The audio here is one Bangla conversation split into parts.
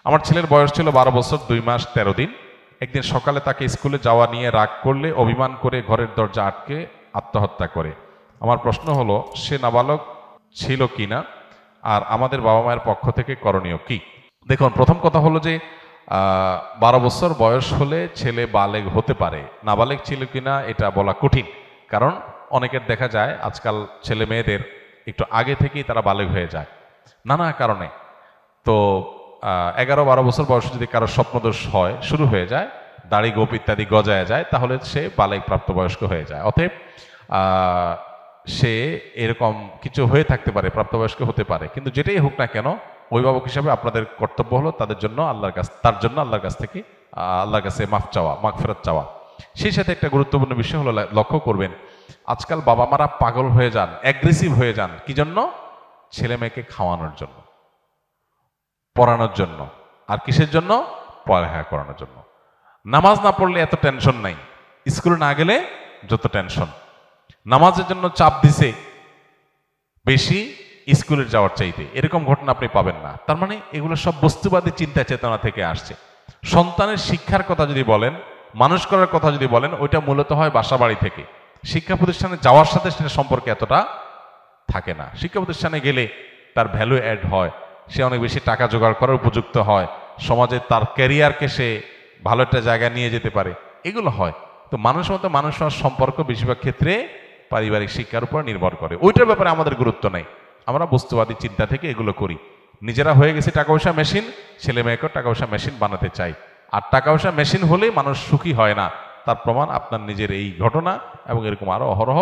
আমার ছেলের বয়স ছিল 12 বছর 2 মাস 13 দিন। একদিন সকালে তাকে স্কুলে যাওয়া নিয়ে রাগ করলে অভিমান করে ঘরের দরজা আটকে আত্মহত্যা করে। আমার প্রশ্ন হলো, সে নাবালক ছিল কিনা, আর আমাদের বাবা মায়ের পক্ষ থেকে করণীয় কি? দেখুন, প্রথম কথা হলো যে 12 বছর বয়স হলে ছেলে বালেগ হতে পারে। নাবালেগ ছিল কিনা এটা বলা কঠিন, কারণ অনেকের দেখা যায় আজকাল ছেলে মেয়েদের একটু আগে থেকেই তারা বালেগ হয়ে যায় নানা কারণে। তো 11-12 বছর বয়সে যদি কারো স্বপ্নদোষ হয়, শুরু হয়ে যায়, দাড়ি গোপ ইত্যাদি গজায় যায়, তাহলে সে বালেগ প্রাপ্তবয়স্ক হয়ে যায়। অতএব সে এরকম কিছু হয়ে থাকতে পারে, প্রাপ্তবয়স্ক হতে পারে। কিন্তু যেটাই হোক না কেন, অভিভাবক হিসাবে আপনাদের কর্তব্য হলো তার জন্য আল্লাহর কাছ থেকে আল্লাহর কাছে মাফ চাওয়া, মাগফিরাত চাওয়া। সেই সাথে একটা গুরুত্বপূর্ণ বিষয় হলো, লক্ষ্য করবেন আজকাল বাবা মারা পাগল হয়ে যান, অ্যাগ্রেসিভ হয়ে যান। কি জন্য? ছেলে মেয়েকে খাওয়ানোর জন্য, পড়ানোর জন্য, আর কিসের জন্য? পড়ালেখা করানোর জন্য। নামাজ না পড়লে এত টেনশন নাই, স্কুলে না গেলে যত টেনশন। নামাজের জন্য চাপ দিছে বেশি স্কুলে যাওয়ার চাইতে, এরকম ঘটনা আপনি পাবেন না। তার মানে এগুলো সব বস্তুবাদী চিন্তা চেতনা থেকে আসছে। সন্তানের শিক্ষার কথা যদি বলেন, মানুষ করার কথা যদি বলেন, ওইটা মূলত হয় বাসা বাড়ি থেকে। শিক্ষা প্রতিষ্ঠানে যাওয়ার সাথে সেটা সম্পর্কে এতটা থাকে না। শিক্ষা প্রতিষ্ঠানে গেলে তার ভ্যালু অ্যাড হয়, সে অনেক বেশি টাকা জোগাড় করার উপযুক্ত হয়, সমাজে তার ক্যারিয়ারকে সে ভালো একটা জায়গায় নিয়ে যেতে পারে, এগুলো হয়। তো মানুষের মতো মানুষ হওয়ার সম্পর্ক বেশিরভাগ ক্ষেত্রে পারিবারিক শিক্ষার উপর নির্ভর করে। ওইটার ব্যাপারে আমাদের গুরুত্ব নেই, আমরা বস্তুবাদী চিন্তা থেকে এগুলো করি। নিজেরা হয়ে গেছে টাকা পয়সা মেশিন, ছেলে মেয়েকেও টাকা পয়সা মেশিন বানাতে চাই। আর টাকা পয়সা মেশিন হলেই মানুষ সুখী হয় না, তার প্রমাণ আপনার নিজের এই ঘটনা এবং এরকম আরো অহরহ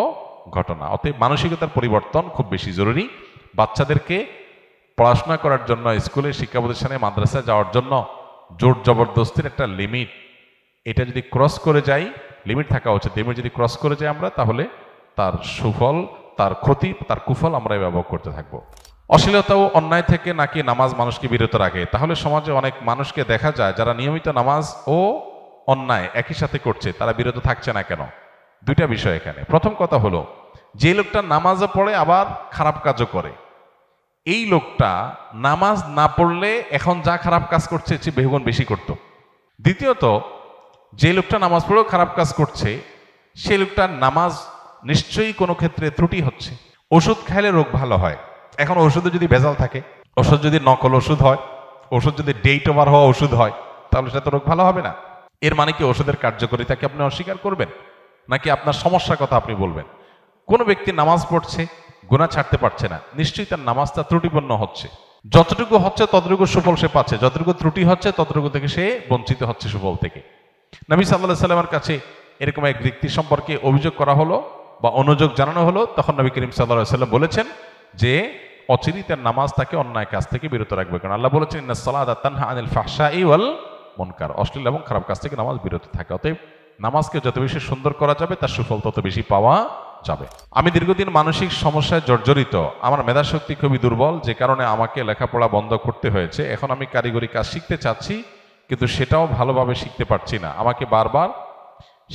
ঘটনা। অতএব মানসিকতার পরিবর্তন খুব বেশি জরুরি। বাচ্চাদেরকে পড়াশোনা করার জন্য, স্কুলে, শিক্ষা প্রতিষ্ঠানে, মাদ্রাসায় যাওয়ার জন্য জোর জবরদস্তির একটা লিমিট, এটা যদি ক্রস করে যাই, লিমিট থাকা উচিত, লিমিট যদি ক্রস করে যাই আমরা, তাহলে তার সুফল, তার ক্ষতি, তার কুফল আমরা ব্যবহার করতে থাকবো। অশ্লীলতা ও অন্যায় থেকে নাকি নামাজ মানুষকে বিরত রাখে? তাহলে সমাজে অনেক মানুষকে দেখা যায় যারা নিয়মিত নামাজ ও অন্যায় একই সাথে করছে, তারা বিরত থাকছে না কেন? দুইটা বিষয় এখানে। প্রথম কথা হলো, যে লোকটা নামাজও পড়ে আবার খারাপ কাজও করে, এই লোকটা নামাজ না পড়লে এখন যা খারাপ কাজ করছে সে বহুগুণ বেশি করত। দ্বিতীয়ত, যে লোকটা নামাজ পড়েও খারাপ কাজ করছে, সে লোকটার নামাজ নিশ্চয়ই কোনো ক্ষেত্রে ত্রুটি হচ্ছে। ওষুধ খাইলে রোগ ভালো হয়, এখন ওষুধে যদি ভেজাল থাকে, ওষুধ যদি নকল ওষুধ হয়, ওষুধ যদি ডেট ওভার হওয়া ওষুধ হয়, তাহলে সেটা তো রোগ ভালো হবে না। এর মানে কি ওষুধের কার্যকারিতাকে আপনি অস্বীকার করবেন, নাকি আপনার সমস্যার কথা আপনি বলবেন? কোনো ব্যক্তি নামাজ পড়ছে, গুনাহ ছাড়তে পারছে না, নিশ্চয়ই তার নামাজটা ত্রুটিপূর্ণ হচ্ছে। যতটুকু হচ্ছে ততটুকু সুফল সে পাচ্ছে, যতটুকু ত্রুটি হচ্ছে ততটুকু থেকে সে বঞ্চিত হচ্ছে সুফল থেকে। নবী সাল্লাল্লাহু আলাইহি সাল্লামের কাছে এরকম এক ব্যক্তি সম্পর্কে অভিযোগ করা হলো বা অনুযোগ জানানো হলো, তখন নবী করিম সাল্লাল্লাহু আলাইহি সাল্লাম বলেছেন যে অচিরেই তার নামাজ তাকে অন্যায় কাজ থেকে বিরত রাখবে। কারণ আল্লাহ বলেছেন, ইন্নাস সালাতা তানহা আনিল ফাহশাই ওয়াল মুনকার, অশ্লীল এবং খারাপ কাজ থেকে নামাজ বিরত থাকে। অতএব নামাজকে যত বেশি সুন্দর করা যাবে, তার সুফল তত বেশি পাওয়া যাবে। আমি দীর্ঘদিন মানসিক সমস্যায় জর্জরিত, আমার মেধাশক্তি খুবই দুর্বল, যে কারণে আমাকে লেখাপড়া বন্ধ করতে হয়েছে। এখন আমি কারিগরি কাজ শিখতে চাচ্ছি, কিন্তু সেটাও ভালোভাবে শিখতে পারছি না। আমাকে বারবার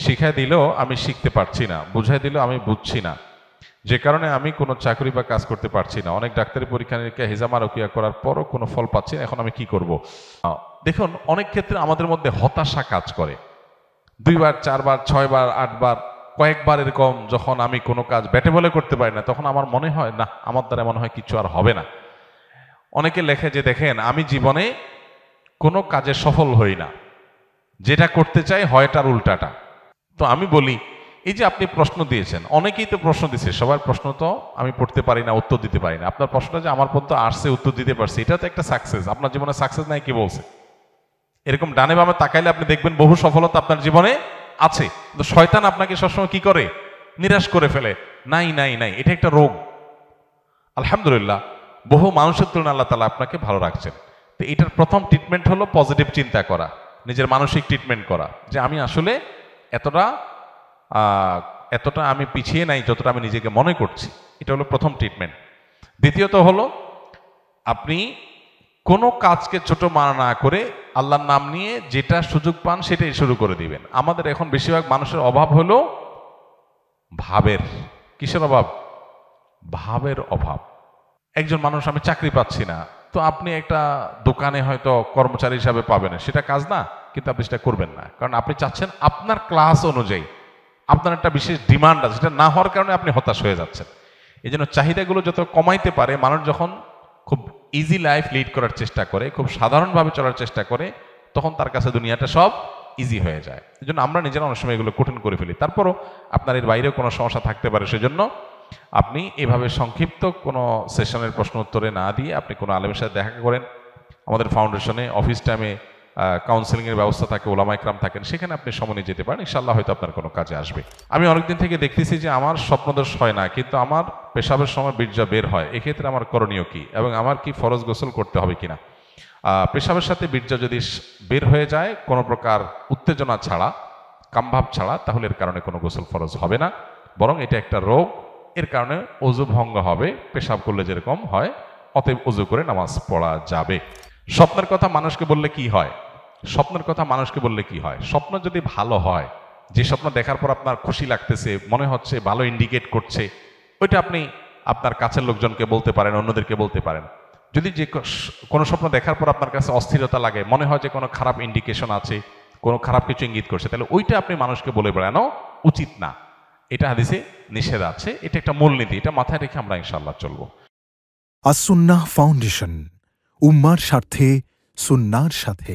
শিখাই দিলেও আমি শিখতে পারছি না, বুঝাই দিলেও আমি বুঝছি না, যে কারণে আমি কোনো চাকরি বা কাজ করতে পারছি না। অনেক ডাক্তারি পরীক্ষা নিরীক্ষা, হিজামা রুকিয়া করার পরও কোনো ফল পাচ্ছি না। এখন আমি কি করব? দেখুন, অনেক ক্ষেত্রে আমাদের মধ্যে হতাশা কাজ করে। 2 বার 4 বার 6 বার 8 বার কয়েকবার এরকম যখন আমি কোনো কাজ ব্যাটে বলে করতে পারি না, তখন আমার মনে হয় না, আমার দ্বারা মনে হয় কিছু আর হবে না। অনেকে লেখে যে দেখেন, আমি জীবনে কোনো কাজে সফল হই না, যেটা করতে চাই হয় তার উল্টাটা। তো আমি বলি, এই যে আপনি প্রশ্ন দিয়েছেন, অনেকেই তো প্রশ্ন দিচ্ছে, সবার প্রশ্ন তো আমি পড়তে পারি না, উত্তর দিতে পারি না। আপনার প্রশ্নটা যে আমার পর্যন্ত আসছে, উত্তর দিতে পারছি, এটা তো একটা সাকসেস। আপনার জীবনে সাকসেস নাই কি বলছে? এরকম ডানে বামে তাকাইলে আপনি দেখবেন বহু সফলতা আপনার জীবনে আছে, কিন্তু শয়তান আপনাকে সবসময় কি করে? নিরাশ করে ফেলে। নাই নাই নাই, এটা একটা রোগ। আলহামদুলিল্লাহ, বহু মানুষের তুলনায় আল্লাহ তাআলা আপনাকে ভালো রাখছেন। তো এটার প্রথম ট্রিটমেন্ট হলো পজিটিভ চিন্তা করা, নিজের মানসিক ট্রিটমেন্ট করা, যে আমি আসলে এতটা আমি পিছিয়ে নাই যতটা আমি নিজেকে মনে করছি। এটা হলো প্রথম ট্রিটমেন্ট। দ্বিতীয়ত হলো, আপনি কোনো কাজকে ছোট মনে না করে আল্লাহর নাম নিয়ে যেটা সুযোগ পান সেটাই শুরু করে দিবেন। আমাদের এখন বেশিরভাগ মানুষের অভাব হলো ভাবের। কিসের অভাব? ভাবের অভাব। একজন মানুষ, আমি চাকরি পাচ্ছি না, তো আপনি একটা দোকানে হয়তো কর্মচারী হিসাবে পাবেন, সেটা কাজ না, কিন্তু আপনি সেটা করবেন না, কারণ আপনি চাচ্ছেন আপনার ক্লাস অনুযায়ী আপনার একটা বিশেষ ডিমান্ড আছে, সেটা না হওয়ার কারণে আপনি হতাশ হয়ে যাচ্ছেন। এই জন্য চাহিদাগুলো যত কমাইতে পারে মানুষ, যখন খুব ইজি লাইফ লিড করার চেষ্টা করে, খুব সাধারণভাবে চলার চেষ্টা করে, তখন তার কাছে দুনিয়াটা সব ইজি হয়ে যায়। এই জন্য আমরা নিজেরা অনেক সময় এগুলো কঠিন করে ফেলি। তারপরও আপনার এর বাইরেও কোনো সমস্যা থাকতে পারে, সেজন্য আপনি এভাবে সংক্ষিপ্ত কোনো সেশনের প্রশ্ন উত্তরে না দিয়ে আপনি কোনো আলেমের সাথে দেখা করেন। আমাদের ফাউন্ডেশনে অফিস টাইমে কাউন্সেলিংয়ের ব্যবস্থা থাকে, ওলামা ইকরাম থাকেন, সেখানে আপনি সময় নিয়ে যেতে পারেন, ইনশাআল্লাহ হয়তো আপনার কোনো কাজে আসবে। আমি অনেকদিন থেকে দেখতেছি যে আমার স্বপ্নদোষ হয় না, কিন্তু আমার পেশাবের সময় বীর্য বের হয়, এক্ষেত্রে আমার করণীয় কি এবং আমার কি ফরজ গোসল করতে হবে কিনা? পেশাবের সাথে বীর্য যদি বের হয়ে যায় কোনো প্রকার উত্তেজনা ছাড়া, কামভাব ছাড়া, তাহলে এর কারণে কোনো গোসল ফরজ হবে না, বরং এটা একটা রোগ, এর কারণে অজু ভঙ্গ হবে, পেশাব করলে যেরকম হয়, অতএব অজু করে নামাজ পড়া যাবে। স্বপ্নের কথা মানুষকে বললে কি হয়? স্বপ্নের কথা মানুষকে বললে কি হয়? স্বপ্ন যদি ভালো হয়, যে স্বপ্ন দেখার পর আপনার খুশি লাগতেছে, মনে হচ্ছে ভালো ইন্ডিকেট করছে, ওইটা আপনি আপনার কাছের লোকজনকে বলতে পারেন, অন্যদেরকে বলতে পারেন। যদি যে কোনো স্বপ্ন দেখার পর আপনার কাছে অস্থিরতা লাগে, মনে হয় যে কোনো খারাপ ইন্ডিকেশন আছে, কোনো খারাপ কিছু ইঙ্গিত করছে, তাহলে ওইটা আপনি মানুষকে বলে বেড়ানো উচিত না। এটা হাদিসে নিষেধ আছে, এটা একটা মূলনীতি, এটা মাথায় রেখে আমরা ইনশাআল্লাহ চলবো। আস-সুন্নাহ ফাউন্ডেশন, উম্মার স্বার্থে সুন্নাহর সাথে।